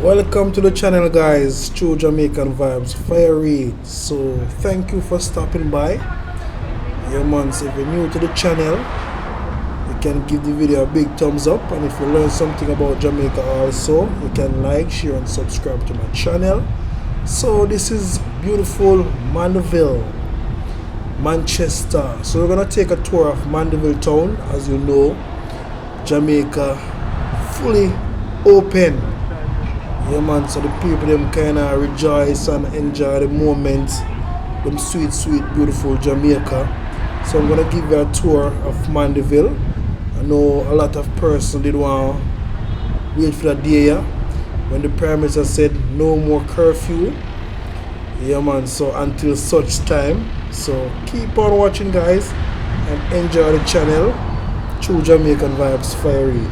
Welcome to the channel, guys. True Jamaican Vibes, Fire Reid. So thank you for stopping by. Yeah man, so if you're new to the channel, you can give the video a big thumbs up, and if you learn something about Jamaica also, you can like, share and subscribe to my channel. So this is beautiful Mandeville, Manchester. So we're gonna take a tour of Mandeville town. As you know, Jamaica fully open. Yeah man, so the people them kinda rejoice and enjoy the moment, them sweet, beautiful Jamaica. So I'm gonna give you a tour of Mandeville. I know a lot of persons did want to wait for that day, yeah, when the Prime Minister said no more curfew. Yeah man, so until such time. So keep on watching, guys, and enjoy the channel. True Jamaican Vibes, Fire Reid.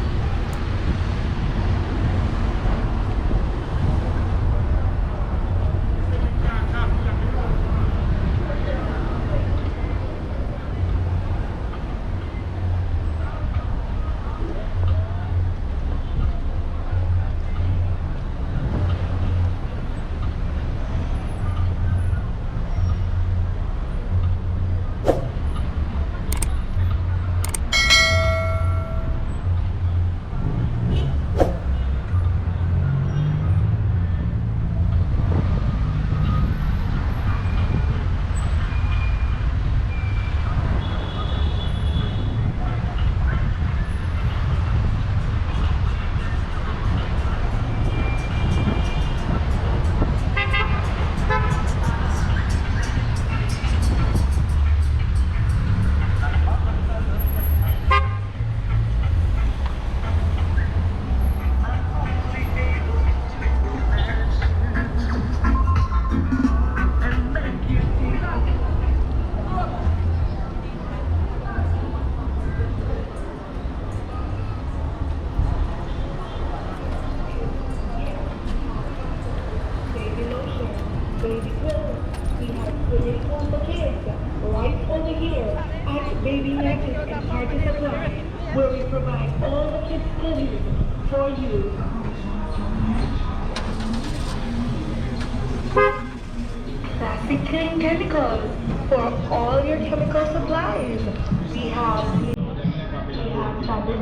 Baby clothes. We have great home for kids right over here at Baby Matches and Party Supply, where we provide all the kids' clothing for you. Classic Clean Chemicals for all your chemical supplies. We have fabric